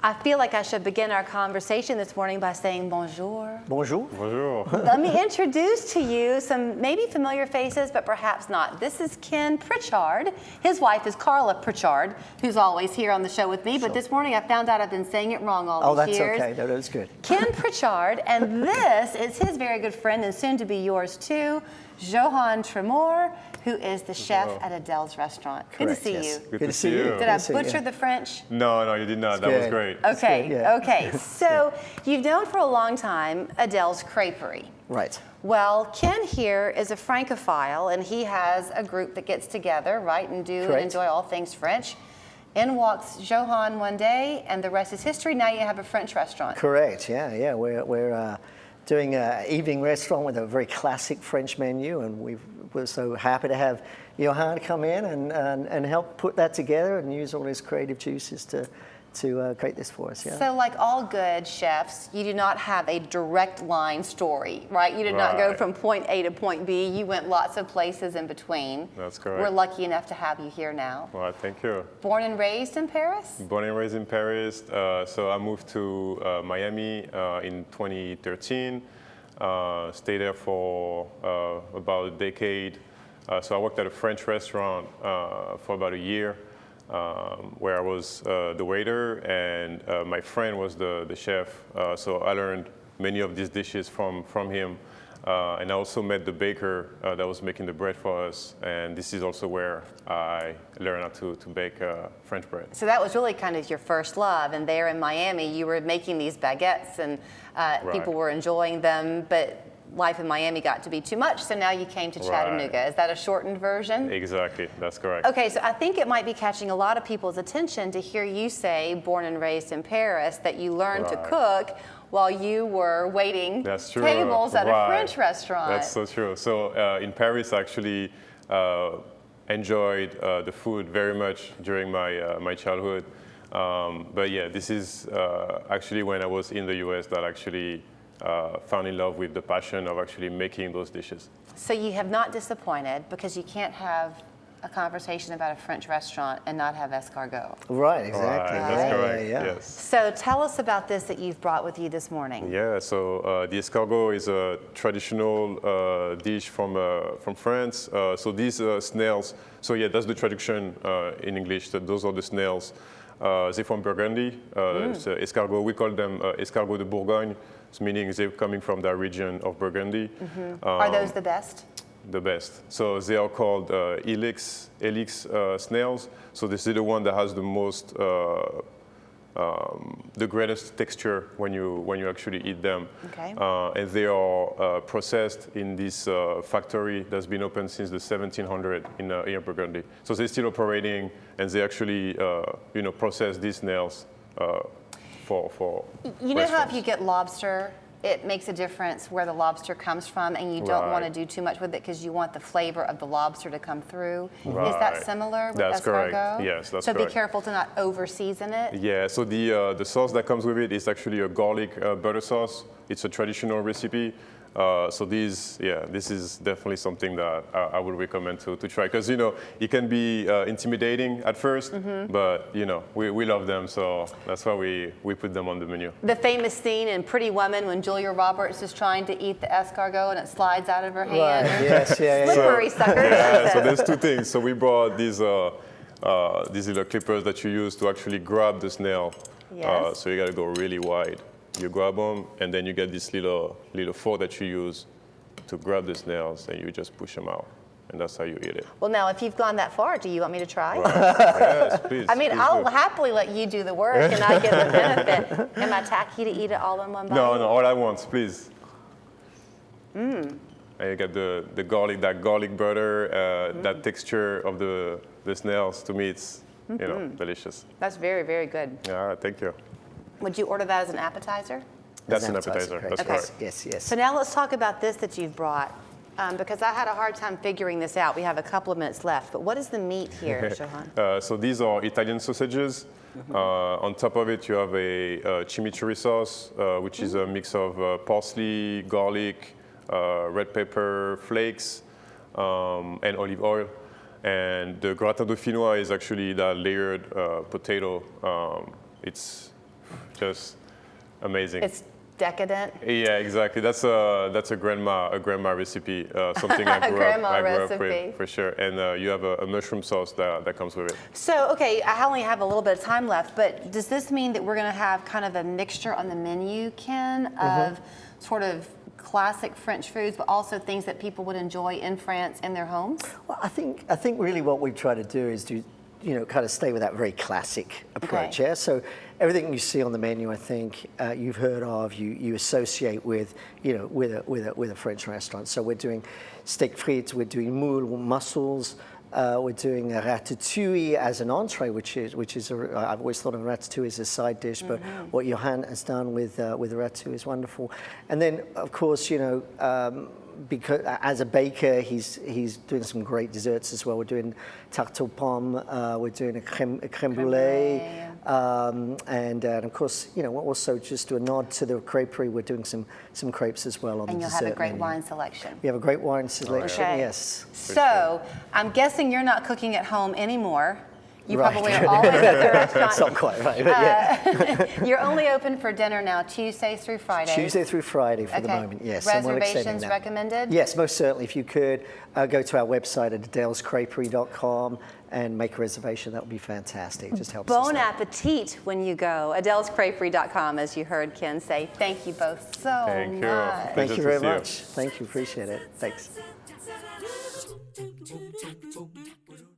I feel like I should begin our conversation this morning by saying bonjour. Bonjour. Bonjour. Let me introduce to you some maybe familiar faces, but perhaps not. This is Ken Pritchard. His wife is Carla Pritchard, who's always here on the show with me, but this morning I found out I've been saying it wrong all these years. Oh, that's okay. No, that's good. Ken Pritchard, and this is his very good friend and soon to be yours too, Johann Tremor, who is the chef at Adelle's restaurant. Correct, good to see yes. you. Good to see you. Did I butcher the French? No, you did not. That's that was good. great. Okay, good, yeah. okay. So you've known for a long time Adelle's Creperie. Right. Well, Ken here is a Francophile, and he has a group that gets together, right, and do and Correct. enjoy all things French. In walks Johann one day, and the rest is history. Now you have a French restaurant. Correct. Yeah. We're doing an evening restaurant with a very classic French menu, and we're so happy to have Johann come in and help put that together and use all his creative juices to create this for us. Yeah. So like all good chefs, you do not have a direct line story, right? You did not go Right. from point A to point B. You went lots of places in between. That's correct. We're lucky enough to have you here now. Well, thank you. Born and raised in Paris? Born and raised in Paris. So I moved to Miami in 2013. Stayed there for about a decade. So I worked at a French restaurant for about a year. Where I was the waiter, and my friend was the chef. So I learned many of these dishes from him. And I also met the baker that was making the bread for us. And this is also where I learned how to bake French bread. So that was really kind of your first love. And there in Miami, you were making these baguettes, and people were enjoying them. But life in Miami got to be too much, so now you came to Chattanooga. Right. Is that a shortened version? Exactly, that's correct. Okay, so I think it might be catching a lot of people's attention to hear you say, born and raised in Paris, that you learned to cook while you were waiting That's true. tables at a French restaurant. That's so true. So in Paris, I actually enjoyed the food very much during my childhood. But yeah, this is actually when I was in the US that actually found in love with the passion of actually making those dishes. So you have not disappointed, because you can't have a conversation about a French restaurant and not have escargot. Right. Exactly. Right, that's correct. Yeah. Yes. So tell us about this that you've brought with you this morning. Yeah. So the escargot is a traditional dish from France. So these snails. So yeah, that's the traduction in English. That those are the snails. They're from Burgundy. It's escargot. We call them escargot de Bourgogne. Meaning they're coming from that region of Burgundy. Are those the best? The best. So they are called helix snails. So this is the one that has the most, the greatest texture when you actually eat them. Okay. And they are processed in this factory that's been open since the 1700s in Burgundy. So they're still operating, and they actually process these snails. For You know how if restaurants. you get lobster, it makes a difference where the lobster comes from, and you don't want to do too much with it because you want the flavor of the lobster to come through. Is that Right. similar with That's escargot? correct. Yes, that's so correct. be careful to not over-season it. Yeah, so the sauce that comes with it is actually a garlic butter sauce. It's a traditional recipe. So this is definitely something that I would recommend to try, because it can be intimidating at first, but we love them, so that's why we put them on the menu. The famous scene in Pretty Woman when Julia Roberts is trying to eat the escargot and it slides out of her hand. Right. Yes. Yeah. Slippery sucker. Yeah, so there's two things. So we brought these little clippers that you use to actually grab the snail. Yes. So you got to go really wide. You grab them, and then you get this little fork that you use to grab the snails, and you just push them out, and that's how you eat it. Well, now, if you've gone that far, do you want me to try? Right. Yes, please. I mean, please I'll do. happily let you do the work, and I get the benefit. Am I tacky to eat it all in one bite? No, all at once, please. And you get the garlic, that garlic butter, that texture of the snails. To me, it's delicious. That's very, very good. Yeah, thank you. Would you order that as an appetizer? That's an appetizer. That's correct. Yes. So now let's talk about this that you've brought, because I had a hard time figuring this out. We have a couple of minutes left, but what is the meat here, Johann? So these are Italian sausages. On top of it, you have a chimichurri sauce, which is a mix of parsley, garlic, red pepper flakes, and olive oil. And the gratin dauphinois is actually that layered potato. It's just amazing. It's decadent. Yeah, exactly. That's a grandma recipe. Something I grew up with for sure. And you have a mushroom sauce that comes with it. So, okay, I only have a little bit of time left, but does this mean that we're going to have kind of a mixture on the menu, Ken, of sort of classic French foods, but also things that people would enjoy in France in their homes? Well, I think really what we try to do is kind of stay with that very classic approach. Okay. Yeah. So everything you see on the menu, I think you've heard of, you associate with, with a French restaurant. So we're doing steak frites, we're doing moule, mussels. We're doing a ratatouille as an entree, which is I've always thought of ratatouille as a side dish, but what Johann has done with the ratatouille is wonderful. And then, of course, because as a baker, he's doing some great desserts as well. We're doing tarte aux pommes, we're doing a crème brûlée, and of course, we'll also just do a nod to the Creperie. We're doing some crepes as well on the dessert. And you'll have a great menu. wine selection. We have a great wine selection. Okay. Yes. So I'm guessing you're not cooking at home anymore. You Right. probably are always at the restaurant. That's not quite right, but yeah. You're only open for dinner now, Tuesdays through Fridays. Tuesday through Friday for the moment, yes. and we're extending Reservations that. recommended? Yes, most certainly. If you could go to our website at adellescreperie.com and make a reservation, that would be fantastic. It just helps us Bon out. appetit when you go. adellescreperie.com, as you heard Ken say. Thank you both so Thank you. much. Thank you Pleasure very to see you. much. Thank you. Appreciate it. Thanks.